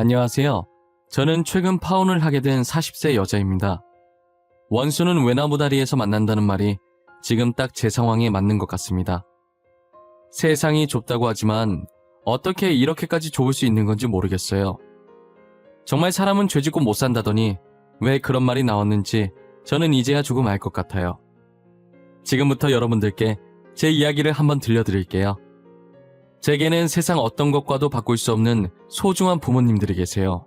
안녕하세요. 저는 최근 파혼을 하게 된 40세 여자입니다. 원수는 외나무다리에서 만난다는 말이 지금 딱 제 상황에 맞는 것 같습니다. 세상이 좁다고 하지만 어떻게 이렇게까지 좁을 수 있는 건지 모르겠어요. 정말 사람은 죄짓고 못 산다더니 왜 그런 말이 나왔는지 저는 이제야 조금 알 것 같아요. 지금부터 여러분들께 제 이야기를 한번 들려드릴게요. 제게는 세상 어떤 것과도 바꿀 수 없는 소중한 부모님들이 계세요.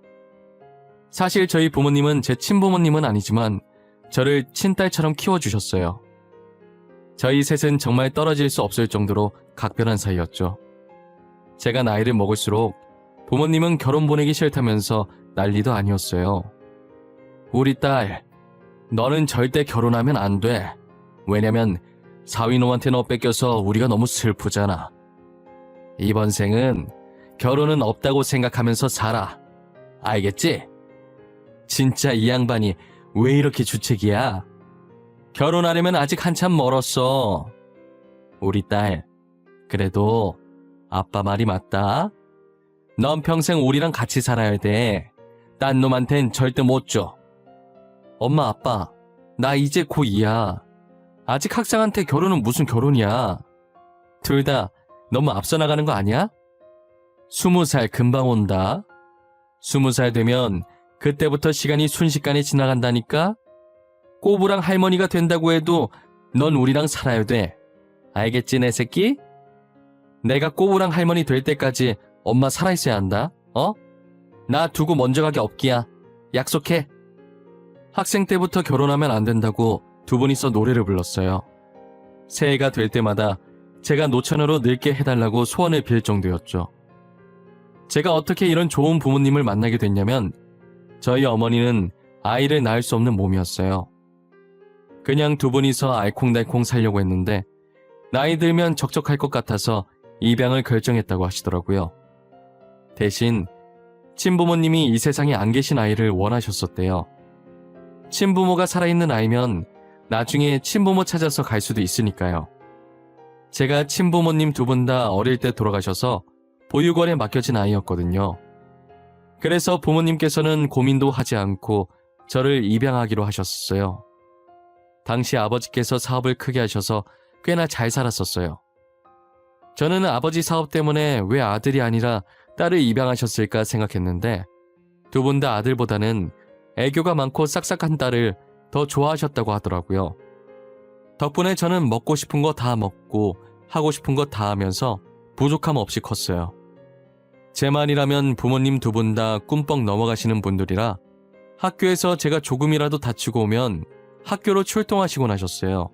사실 저희 부모님은 제 친부모님은 아니지만 저를 친딸처럼 키워주셨어요. 저희 셋은 정말 떨어질 수 없을 정도로 각별한 사이였죠. 제가 나이를 먹을수록 부모님은 결혼 보내기 싫다면서 난리도 아니었어요. 우리 딸, 너는 절대 결혼하면 안 돼. 왜냐면 사위놈한테 너 뺏겨서 우리가 너무 슬프잖아. 이번 생은 결혼은 없다고 생각하면서 살아. 알겠지? 진짜 이 양반이 왜 이렇게 주책이야? 결혼하려면 아직 한참 멀었어. 우리 딸, 그래도 아빠 말이 맞다. 넌 평생 우리랑 같이 살아야 돼. 딴 놈한텐 절대 못 줘. 엄마, 아빠, 나 이제 고2야. 아직 학생한테 결혼은 무슨 결혼이야. 둘 다 너무 앞서 나가는 거 아니야? 20살 금방 온다. 20살 되면 그때부터 시간이 순식간에 지나간다니까? 꼬부랑 할머니가 된다고 해도 넌 우리랑 살아야 돼. 알겠지, 내 새끼? 내가 꼬부랑 할머니 될 때까지 엄마 살아있어야 한다. 나 두고 먼저 가기 없기야. 약속해. 학생 때부터 결혼하면 안 된다고 두 분이서 노래를 불렀어요. 새해가 될 때마다 제가 노처녀로 늙게 해달라고 소원을 빌 정도였죠. 제가 어떻게 이런 좋은 부모님을 만나게 됐냐면 저희 어머니는 아이를 낳을 수 없는 몸이었어요. 그냥 두 분이서 알콩달콩 살려고 했는데 나이 들면 적적할 것 같아서 입양을 결정했다고 하시더라고요. 대신 친부모님이 이 세상에 안 계신 아이를 원하셨었대요. 친부모가 살아있는 아이면 나중에 친부모 찾아서 갈 수도 있으니까요. 제가 친부모님 두 분 다 어릴 때 돌아가셔서 보육원에 맡겨진 아이였거든요. 그래서 부모님께서는 고민도 하지 않고 저를 입양하기로 하셨어요. 당시 아버지께서 사업을 크게 하셔서 꽤나 잘 살았었어요. 저는 아버지 사업 때문에 왜 아들이 아니라 딸을 입양하셨을까 생각했는데 두 분 다 아들보다는 애교가 많고 싹싹한 딸을 더 좋아하셨다고 하더라고요. 덕분에 저는 먹고 싶은 거 다 먹고 하고 싶은 거 다 하면서 부족함 없이 컸어요. 제 말이라면 부모님 두 분 다 꿈뻑 넘어가시는 분들이라 학교에서 제가 조금이라도 다치고 오면 학교로 출동하시곤 하셨어요.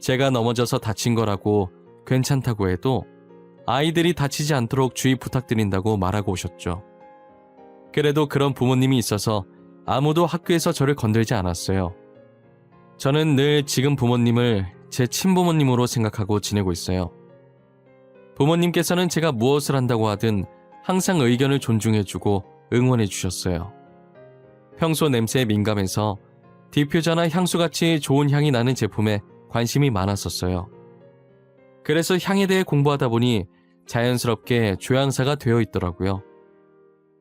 제가 넘어져서 다친 거라고 괜찮다고 해도 아이들이 다치지 않도록 주의 부탁드린다고 말하고 오셨죠. 그래도 그런 부모님이 있어서 아무도 학교에서 저를 건들지 않았어요. 저는 늘 지금 부모님을 제 친부모님으로 생각하고 지내고 있어요. 부모님께서는 제가 무엇을 한다고 하든 항상 의견을 존중해주고 응원해 주셨어요. 평소 냄새에 민감해서 디퓨저나 향수같이 좋은 향이 나는 제품에 관심이 많았었어요. 그래서 향에 대해 공부하다 보니 자연스럽게 조향사가 되어 있더라고요.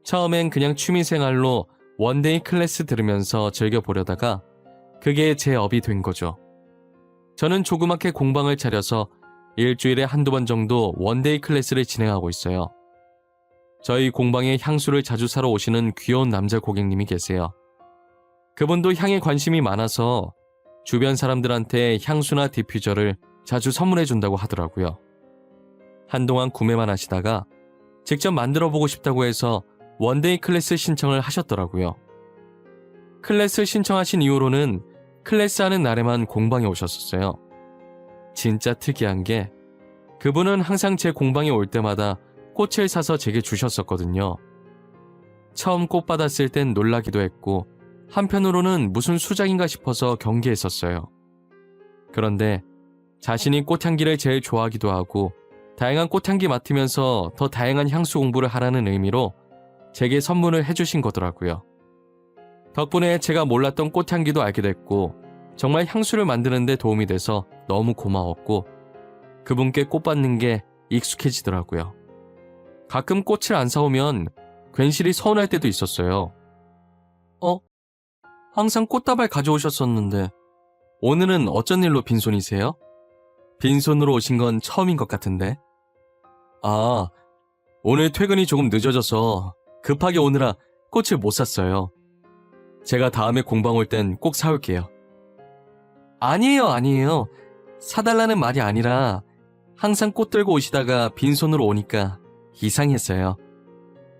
처음엔 그냥 취미생활로 원데이 클래스 들으면서 즐겨보려다가 그게 제 업이 된 거죠. 저는 조그맣게 공방을 차려서 일주일에 한두 번 정도 원데이 클래스를 진행하고 있어요. 저희 공방에 향수를 자주 사러 오시는 귀여운 남자 고객님이 계세요. 그분도 향에 관심이 많아서 주변 사람들한테 향수나 디퓨저를 자주 선물해준다고 하더라고요. 한동안 구매만 하시다가 직접 만들어보고 싶다고 해서 원데이 클래스 신청을 하셨더라고요. 클래스 신청하신 이후로는 클래스 하는 날에만 공방에 오셨었어요. 진짜 특이한 게 그분은 항상 제 공방에 올 때마다 꽃을 사서 제게 주셨었거든요. 처음 꽃 받았을 땐 놀라기도 했고 한편으로는 무슨 수작인가 싶어서 경계했었어요. 그런데 자신이 꽃향기를 제일 좋아하기도 하고 다양한 꽃향기 맡으면서 더 다양한 향수 공부를 하라는 의미로 제게 선물을 해주신 거더라고요. 덕분에 제가 몰랐던 꽃향기도 알게 됐고 정말 향수를 만드는 데 도움이 돼서 너무 고마웠고 그분께 꽃 받는 게 익숙해지더라고요. 가끔 꽃을 안 사오면 괜시리 서운할 때도 있었어요. 항상 꽃다발 가져오셨었는데 오늘은 어쩐 일로 빈손이세요? 빈손으로 오신 건 처음인 것 같은데. 아, 오늘 퇴근이 조금 늦어져서 급하게 오느라 꽃을 못 샀어요. 제가 다음에 공방 올 땐 꼭 사올게요. 아니에요. 사달라는 말이 아니라 항상 꽃 들고 오시다가 빈손으로 오니까 이상했어요.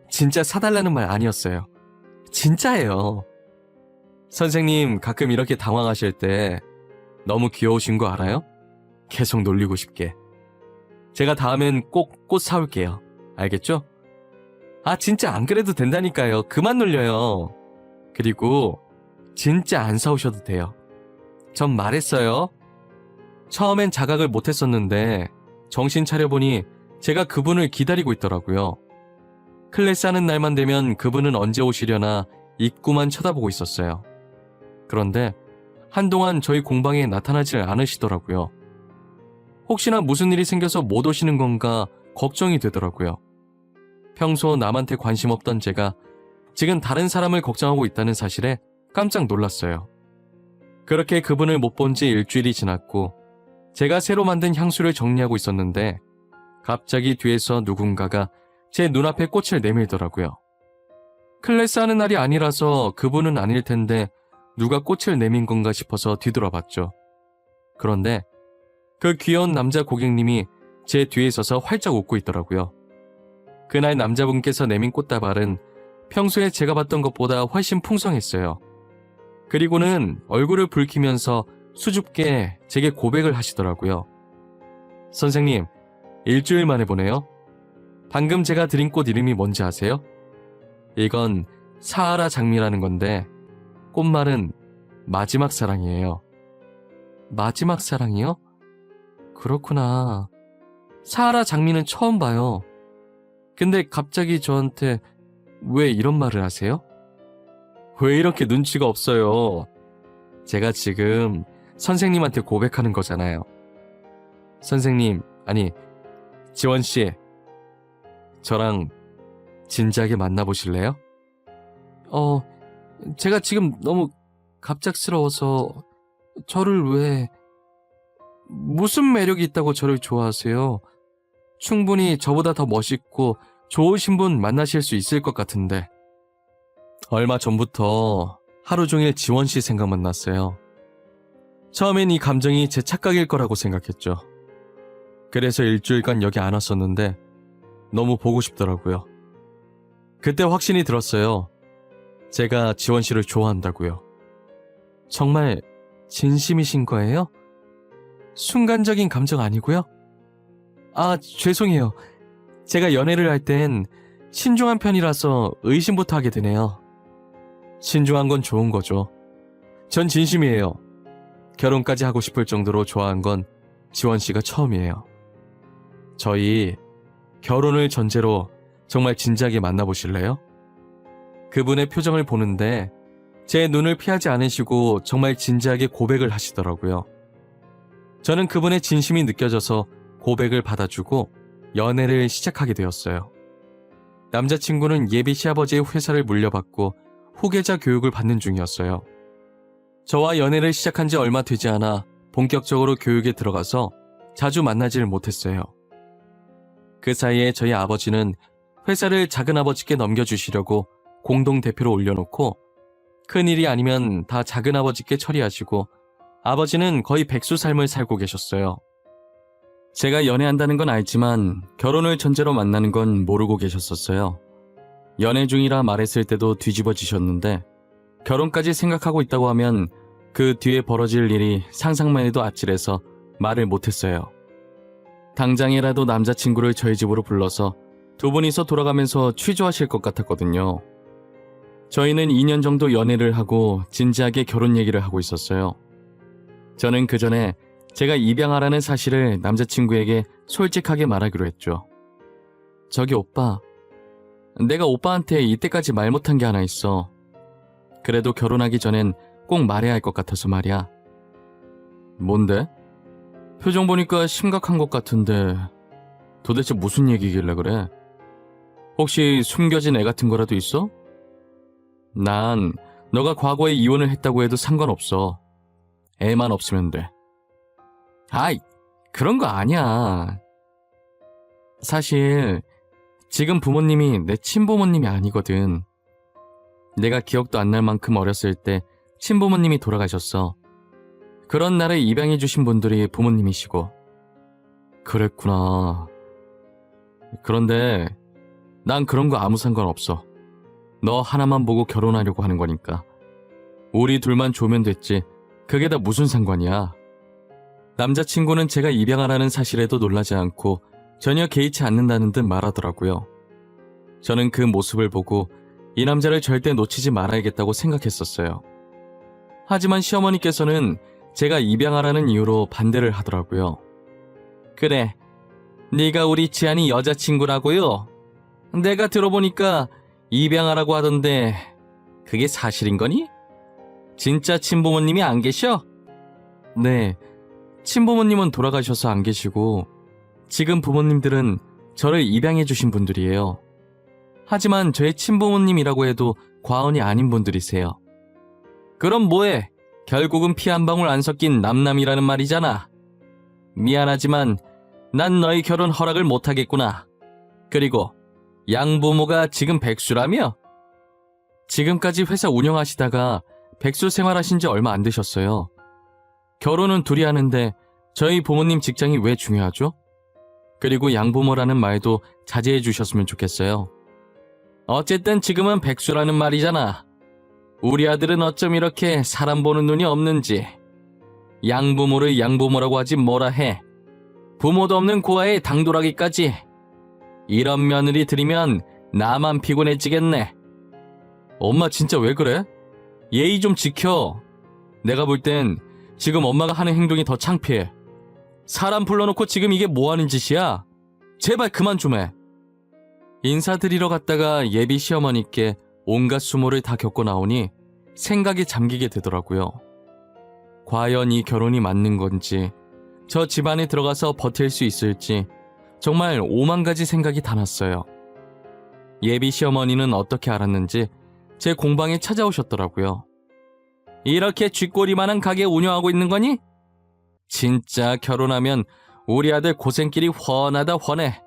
진짜 사달라는 말 아니었어요. 진짜예요. 선생님 가끔 이렇게 당황하실 때 너무 귀여우신 거 알아요? 계속 놀리고 싶게. 제가 다음엔 꼭 꽃 사올게요. 알겠죠? 진짜 안 그래도 된다니까요. 그만 놀려요. 그리고 진짜 안 사오셔도 돼요. 전 말했어요. 처음엔 자각을 못했었는데 정신 차려보니 제가 그분을 기다리고 있더라고요. 클래스 하는 날만 되면 그분은 언제 오시려나 입구만 쳐다보고 있었어요. 그런데 한동안 저희 공방에 나타나질 않으시더라고요. 혹시나 무슨 일이 생겨서 못 오시는 건가 걱정이 되더라고요. 평소 남한테 관심 없던 제가 지금 다른 사람을 걱정하고 있다는 사실에 깜짝 놀랐어요. 그렇게 그분을 못 본 지 일주일이 지났고 제가 새로 만든 향수를 정리하고 있었는데 갑자기 뒤에서 누군가가 제 눈앞에 꽃을 내밀더라고요. 클래스 하는 날이 아니라서 그분은 아닐 텐데 누가 꽃을 내민 건가 싶어서 뒤돌아봤죠. 그런데 그 귀여운 남자 고객님이 제 뒤에 서서 활짝 웃고 있더라고요. 그날 남자분께서 내민 꽃다발은 평소에 제가 봤던 것보다 훨씬 풍성했어요. 그리고는 얼굴을 붉히면서 수줍게 제게 고백을 하시더라고요. 선생님, 일주일 만에 보네요. 방금 제가 드린 꽃 이름이 뭔지 아세요? 이건 사하라 장미라는 건데 꽃말은 마지막 사랑이에요. 마지막 사랑이요? 그렇구나. 사하라 장미는 처음 봐요. 근데 갑자기 저한테 왜 이런 말을 하세요? 왜 이렇게 눈치가 없어요? 제가 지금 선생님한테 고백하는 거잖아요. 선생님, 아니, 지원씨, 저랑 진지하게 만나보실래요? 제가 지금 너무 갑작스러워서 저를 왜... 무슨 매력이 있다고 저를 좋아하세요? 충분히 저보다 더 멋있고 좋으신 분 만나실 수 있을 것 같은데. 얼마 전부터 하루 종일 지원씨 생각만 났어요. 처음엔 이 감정이 제 착각일 거라고 생각했죠. 그래서 일주일간 여기 안 왔었는데 너무 보고 싶더라고요. 그때 확신이 들었어요. 제가 지원씨를 좋아한다고요. 정말 진심이신 거예요? 순간적인 감정 아니고요? 죄송해요. 제가 연애를 할 땐 신중한 편이라서 의심부터 하게 되네요. 신중한 건 좋은 거죠. 전 진심이에요. 결혼까지 하고 싶을 정도로 좋아한 건 지원씨가 처음이에요. 저희 결혼을 전제로 정말 진지하게 만나보실래요? 그분의 표정을 보는데 제 눈을 피하지 않으시고 정말 진지하게 고백을 하시더라고요. 저는 그분의 진심이 느껴져서 고백을 받아주고 연애를 시작하게 되었어요. 남자친구는 예비 시아버지의 회사를 물려받고 후계자 교육을 받는 중이었어요. 저와 연애를 시작한 지 얼마 되지 않아 본격적으로 교육에 들어가서 자주 만나지를 못했어요. 그 사이에 저희 아버지는 회사를 작은아버지께 넘겨주시려고 공동대표로 올려놓고 큰일이 아니면 다 작은아버지께 처리하시고 아버지는 거의 백수 삶을 살고 계셨어요. 제가 연애한다는 건 알지만 결혼을 전제로 만나는 건 모르고 계셨었어요. 연애 중이라 말했을 때도 뒤집어지셨는데 결혼까지 생각하고 있다고 하면 그 뒤에 벌어질 일이 상상만 해도 아찔해서 말을 못했어요. 당장이라도 남자친구를 저희 집으로 불러서 두 분이서 돌아가면서 취조하실 것 같았거든요. 저희는 2년 정도 연애를 하고 진지하게 결혼 얘기를 하고 있었어요. 저는 그 전에 제가 입양하라는 사실을 남자친구에게 솔직하게 말하기로 했죠. 저기 오빠, 내가 오빠한테 이때까지 말 못한 게 하나 있어. 그래도 결혼하기 전엔 꼭 말해야 할 것 같아서 말이야. 뭔데? 표정 보니까 심각한 것 같은데 도대체 무슨 얘기길래 그래? 혹시 숨겨진 애 같은 거라도 있어? 난 너가 과거에 이혼을 했다고 해도 상관없어. 애만 없으면 돼. 아이, 그런 거 아니야. 사실 지금 부모님이 내 친부모님이 아니거든. 내가 기억도 안 날 만큼 어렸을 때 친부모님이 돌아가셨어. 그런 날에 입양해 주신 분들이 부모님이시고. 그랬구나. 그런데 난 그런 거 아무 상관없어. 너 하나만 보고 결혼하려고 하는 거니까. 우리 둘만 좋으면 됐지. 그게 다 무슨 상관이야. 남자친구는 제가 입양하라는 사실에도 놀라지 않고 전혀 개의치 않는다는 듯 말하더라고요. 저는 그 모습을 보고 이 남자를 절대 놓치지 말아야겠다고 생각했었어요. 하지만 시어머니께서는 제가 입양하라는 이유로 반대를 하더라고요. 그래, 네가 우리 지안이 여자친구라고요? 내가 들어보니까 입양하라고 하던데 그게 사실인 거니? 진짜 친부모님이 안 계셔? 네, 친부모님은 돌아가셔서 안 계시고 지금 부모님들은 저를 입양해 주신 분들이에요. 하지만 저의 친부모님이라고 해도 과언이 아닌 분들이세요. 그럼 뭐해? 결국은 피 한 방울 안 섞인 남남이라는 말이잖아. 미안하지만 난 너희 결혼 허락을 못하겠구나. 그리고 양부모가 지금 백수라며? 지금까지 회사 운영하시다가 백수 생활하신 지 얼마 안 되셨어요. 결혼은 둘이 하는데 저희 부모님 직장이 왜 중요하죠? 그리고 양부모라는 말도 자제해 주셨으면 좋겠어요. 어쨌든 지금은 백수라는 말이잖아. 우리 아들은 어쩜 이렇게 사람 보는 눈이 없는지. 양부모를 양부모라고 하지 뭐라 해. 부모도 없는 고아의 당돌하기까지. 이런 며느리 들이면 나만 피곤해지겠네. 엄마 진짜 왜 그래? 예의 좀 지켜. 내가 볼 땐 지금 엄마가 하는 행동이 더 창피해. 사람 불러놓고 지금 이게 뭐하는 짓이야? 제발 그만 좀 해. 인사드리러 갔다가 예비 시어머니께 온갖 수모를 다 겪고 나오니 생각이 잠기게 되더라고요. 과연 이 결혼이 맞는 건지, 저 집안에 들어가서 버틸 수 있을지 정말 5만 가지 생각이 다 났어요. 예비 시어머니는 어떻게 알았는지 제 공방에 찾아오셨더라고요. 이렇게 쥐꼬리만한 가게 운영하고 있는 거니? 진짜 결혼하면 우리 아들 고생길이 훤하다 훤해.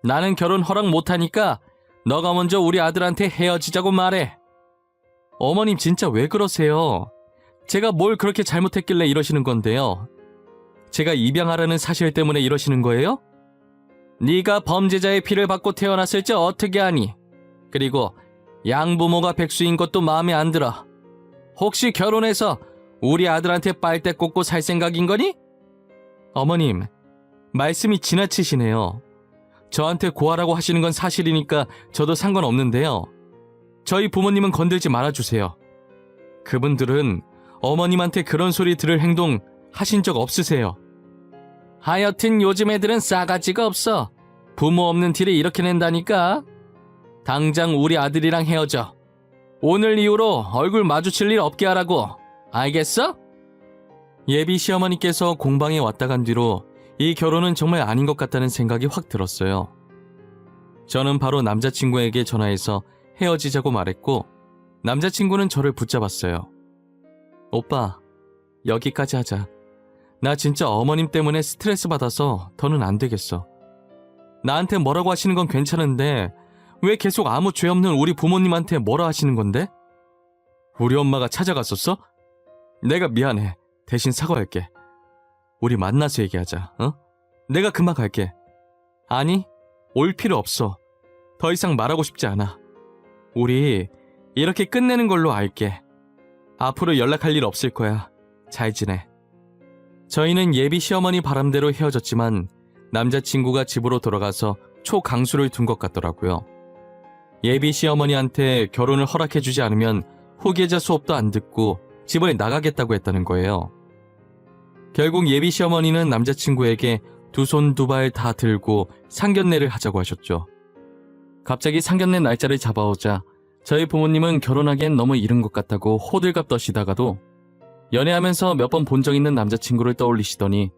나는 결혼 허락 못하니까 너가 먼저 우리 아들한테 헤어지자고 말해. 어머님 진짜 왜 그러세요? 제가 뭘 그렇게 잘못했길래 이러시는 건데요? 제가 입양하라는 사실 때문에 이러시는 거예요? 네가 범죄자의 피를 받고 태어났을지 어떻게 아니? 그리고 양부모가 백수인 것도 마음에 안 들어. 혹시 결혼해서 우리 아들한테 빨대 꽂고 살 생각인 거니? 어머님, 말씀이 지나치시네요. 저한테 고하라고 하시는 건 사실이니까 저도 상관없는데요. 저희 부모님은 건들지 말아주세요. 그분들은 어머님한테 그런 소리 들을 행동 하신 적 없으세요. 하여튼 요즘 애들은 싸가지가 없어. 부모 없는 티를 이렇게 낸다니까. 당장 우리 아들이랑 헤어져. 오늘 이후로 얼굴 마주칠 일 없게 하라고. 알겠어? 예비 시어머니께서 공방에 왔다 간 뒤로 이 결혼은 정말 아닌 것 같다는 생각이 확 들었어요. 저는 바로 남자친구에게 전화해서 헤어지자고 말했고 남자친구는 저를 붙잡았어요. 오빠, 여기까지 하자. 나 진짜 어머님 때문에 스트레스 받아서 더는 안 되겠어. 나한테 뭐라고 하시는 건 괜찮은데 왜 계속 아무 죄 없는 우리 부모님한테 뭐라 하시는 건데? 우리 엄마가 찾아갔었어? 내가 미안해. 대신 사과할게. 우리 만나서 얘기하자, 어? 내가 금방 갈게. 아니, 올 필요 없어. 더 이상 말하고 싶지 않아. 우리 이렇게 끝내는 걸로 할게. 앞으로 연락할 일 없을 거야. 잘 지내. 저희는 예비 시어머니 바람대로 헤어졌지만 남자친구가 집으로 돌아가서 초강수를 둔 것 같더라고요. 예비 시어머니한테 결혼을 허락해주지 않으면 후계자 수업도 안 듣고 집을 나가겠다고 했다는 거예요. 결국 예비 시어머니는 남자친구에게 두 손 두 발 다 들고 상견례를 하자고 하셨죠. 갑자기 상견례 날짜를 잡아오자 저희 부모님은 결혼하기엔 너무 이른 것 같다고 호들갑 떠시다가도 연애하면서 몇 번 본 적 있는 남자친구를 떠올리시더니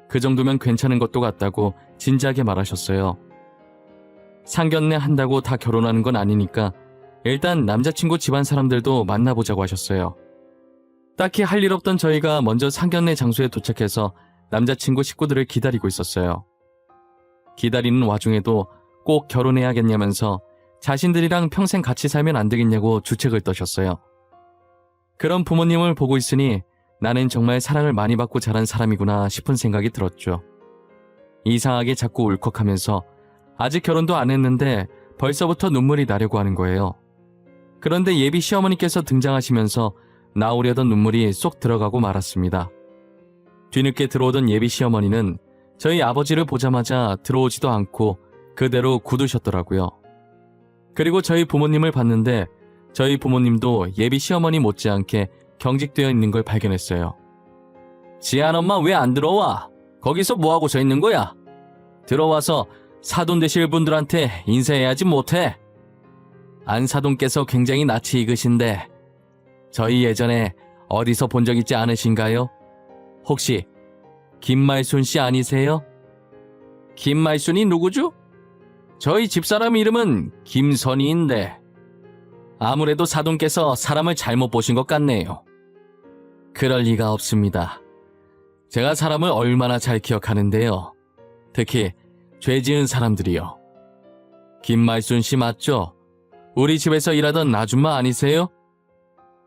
그 정도면 괜찮은 것도 같다고 진지하게 말하셨어요. 상견례 한다고 다 결혼하는 건 아니니까 일단 남자친구 집안 사람들도 만나보자고 하셨어요. 딱히 할 일 없던 저희가 먼저 상견례 장소에 도착해서 남자친구 식구들을 기다리고 있었어요. 기다리는 와중에도 꼭 결혼해야겠냐면서 자신들이랑 평생 같이 살면 안 되겠냐고 주책을 떠셨어요. 그런 부모님을 보고 있으니 나는 정말 사랑을 많이 받고 자란 사람이구나 싶은 생각이 들었죠. 이상하게 자꾸 울컥하면서 아직 결혼도 안 했는데 벌써부터 눈물이 나려고 하는 거예요. 그런데 예비 시어머니께서 등장하시면서 나오려던 눈물이 쏙 들어가고 말았습니다. 뒤늦게 들어오던 예비 시어머니는 저희 아버지를 보자마자 들어오지도 않고 그대로 굳으셨더라고요. 그리고 저희 부모님을 봤는데 저희 부모님도 예비 시어머니 못지않게 경직되어 있는 걸 발견했어요. 지안 엄마 왜 안 들어와? 거기서 뭐하고 서 있는 거야? 들어와서 사돈 되실 분들한테 인사해야지 못해. 안사돈께서 굉장히 낯이 익으신데 저희 예전에 어디서 본 적 있지 않으신가요? 혹시 김말순 씨 아니세요? 김말순이 누구죠? 저희 집사람 이름은 김선희인데 아무래도 사돈께서 사람을 잘못 보신 것 같네요. 그럴 리가 없습니다. 제가 사람을 얼마나 잘 기억하는데요. 특히 죄 지은 사람들이요. 김말순 씨 맞죠? 우리 집에서 일하던 아줌마 아니세요?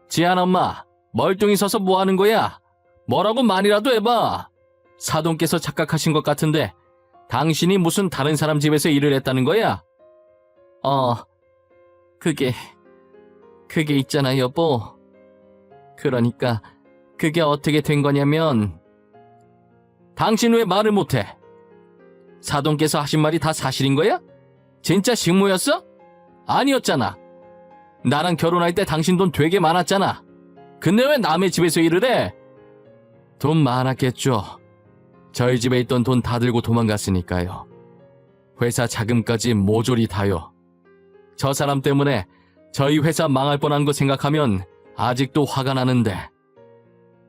지안 엄마, 멀뚱히 서서 뭐 하는 거야? 뭐라고 말이라도 해봐. 사돈께서 착각하신 것 같은데 당신이 무슨 다른 사람 집에서 일을 했다는 거야? 그게 있잖아 여보. 그러니까 그게 어떻게 된 거냐면 당신 왜 말을 못해? 사돈께서 하신 말이 다 사실인 거야? 진짜 식모였어? 아니었잖아. 나랑 결혼할 때 당신 돈 되게 많았잖아. 근데 왜 남의 집에서 일을 해? 돈 많았겠죠. 저희 집에 있던 돈 다 들고 도망갔으니까요. 회사 자금까지 모조리 다요. 저 사람 때문에 저희 회사 망할 뻔한 거 생각하면 아직도 화가 나는데.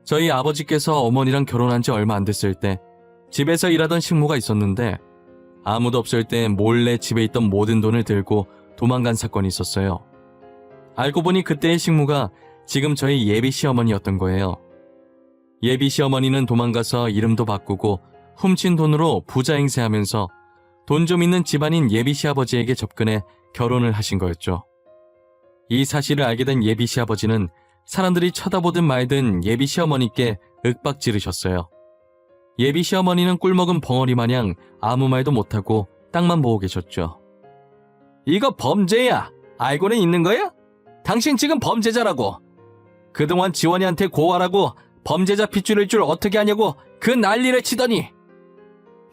저희 아버지께서 어머니랑 결혼한 지 얼마 안 됐을 때 집에서 일하던 식모가 있었는데 아무도 없을 때 몰래 집에 있던 모든 돈을 들고 도망간 사건이 있었어요. 알고 보니 그때의 식모가 지금 저희 예비 시어머니였던 거예요. 예비 시어머니는 도망가서 이름도 바꾸고 훔친 돈으로 부자 행세하면서 돈 좀 있는 집안인 예비 시아버지에게 접근해 결혼을 하신 거였죠. 이 사실을 알게 된 예비 시아버지는 사람들이 쳐다보든 말든 예비 시어머니께 윽박 지르셨어요. 예비 시어머니는 꿀먹은 벙어리 마냥 아무 말도 못하고 땅만 보고 계셨죠. 이거 범죄야. 알고는 있는 거야? 당신 지금 범죄자라고. 그동안 지원이한테 고하라고 범죄자 핏줄일 줄 어떻게 아냐고 그 난리를 치더니.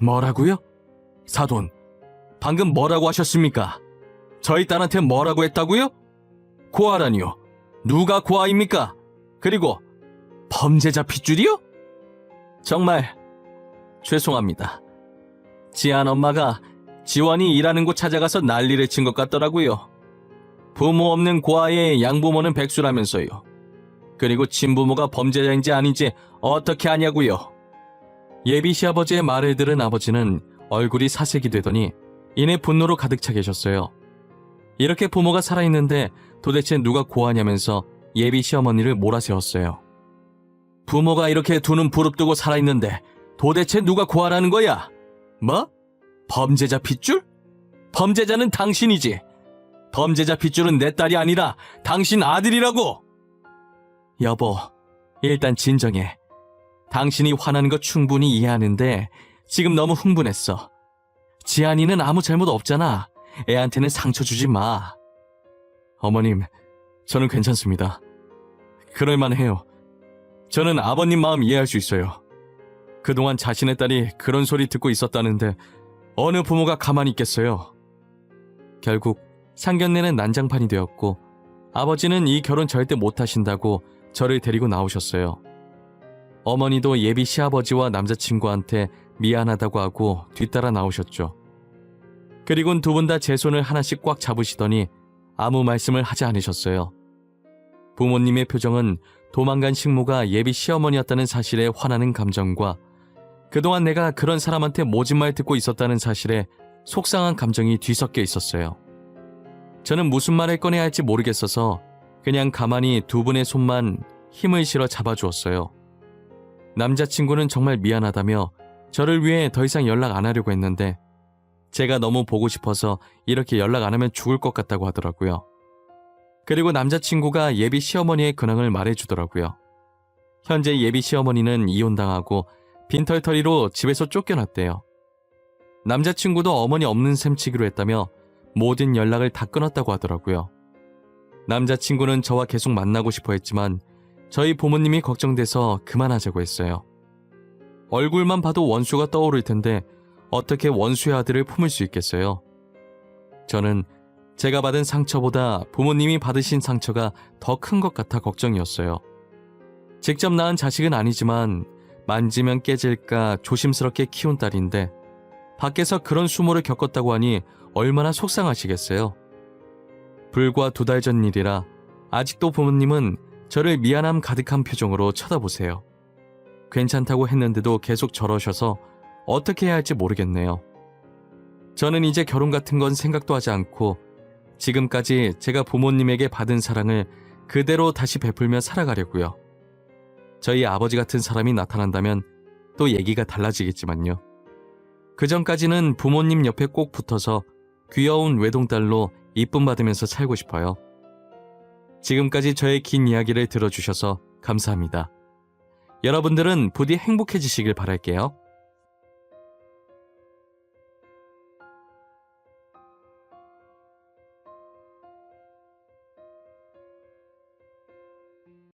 뭐라고요? 사돈, 방금 뭐라고 하셨습니까? 저희 딸한테 뭐라고 했다고요? 고아라니요. 누가 고아입니까? 그리고 범죄자 핏줄이요? 정말 죄송합니다. 지안 엄마가 지원이 일하는 곳 찾아가서 난리를 친 것 같더라고요. 부모 없는 고아의 양부모는 백수라면서요. 그리고 친부모가 범죄자인지 아닌지 어떻게 아냐고요. 예비 시아버지의 말을 들은 아버지는 얼굴이 사색이 되더니 이내 분노로 가득 차 계셨어요. 이렇게 부모가 살아있는데 도대체 누가 고아냐면서 예비 시어머니를 몰아세웠어요. 부모가 이렇게 두 눈 부릅뜨고 살아있는데 도대체 누가 고아라는 거야? 뭐? 범죄자 핏줄? 범죄자는 당신이지. 범죄자 핏줄은 내 딸이 아니라 당신 아들이라고. 여보, 일단 진정해. 당신이 화나는 거 충분히 이해하는데 지금 너무 흥분했어. 지안이는 아무 잘못 없잖아. 애한테는 상처 주지 마. 어머님, 저는 괜찮습니다. 그럴만 해요. 저는 아버님 마음 이해할 수 있어요. 그동안 자신의 딸이 그런 소리 듣고 있었다는데 어느 부모가 가만히 있겠어요. 결국 상견례는 난장판이 되었고 아버지는 이 결혼 절대 못하신다고 저를 데리고 나오셨어요. 어머니도 예비 시아버지와 남자친구한테 미안하다고 하고 뒤따라 나오셨죠. 그리곤 두 분 다 제 손을 하나씩 꽉 잡으시더니 아무 말씀을 하지 않으셨어요. 부모님의 표정은 도망간 식모가 예비 시어머니였다는 사실에 화나는 감정과 그동안 내가 그런 사람한테 모진 말 듣고 있었다는 사실에 속상한 감정이 뒤섞여 있었어요. 저는 무슨 말을 꺼내야 할지 모르겠어서 그냥 가만히 두 분의 손만 힘을 실어 잡아주었어요. 남자친구는 정말 미안하다며 저를 위해 더 이상 연락 안 하려고 했는데 제가 너무 보고 싶어서 이렇게 연락 안 하면 죽을 것 같다고 하더라고요. 그리고 남자친구가 예비 시어머니의 근황을 말해주더라고요. 현재 예비 시어머니는 이혼당하고 빈털터리로 집에서 쫓겨났대요. 남자친구도 어머니 없는 셈 치기로 했다며 모든 연락을 다 끊었다고 하더라고요. 남자친구는 저와 계속 만나고 싶어 했지만 저희 부모님이 걱정돼서 그만하자고 했어요. 얼굴만 봐도 원수가 떠오를 텐데 어떻게 원수의 아들을 품을 수 있겠어요? 저는 제가 받은 상처보다 부모님이 받으신 상처가 더 큰 것 같아 걱정이었어요. 직접 낳은 자식은 아니지만 만지면 깨질까 조심스럽게 키운 딸인데 밖에서 그런 수모를 겪었다고 하니 얼마나 속상하시겠어요? 불과 2달 전 일이라 아직도 부모님은 저를 미안함 가득한 표정으로 쳐다보세요. 괜찮다고 했는데도 계속 저러셔서 어떻게 해야 할지 모르겠네요. 저는 이제 결혼 같은 건 생각도 하지 않고 지금까지 제가 부모님에게 받은 사랑을 그대로 다시 베풀며 살아가려고요. 저희 아버지 같은 사람이 나타난다면 또 얘기가 달라지겠지만요. 그전까지는 부모님 옆에 꼭 붙어서 귀여운 외동딸로 이쁨 받으면서 살고 싶어요. 지금까지 저의 긴 이야기를 들어주셔서 감사합니다. 여러분들은 부디 행복해지시길 바랄게요.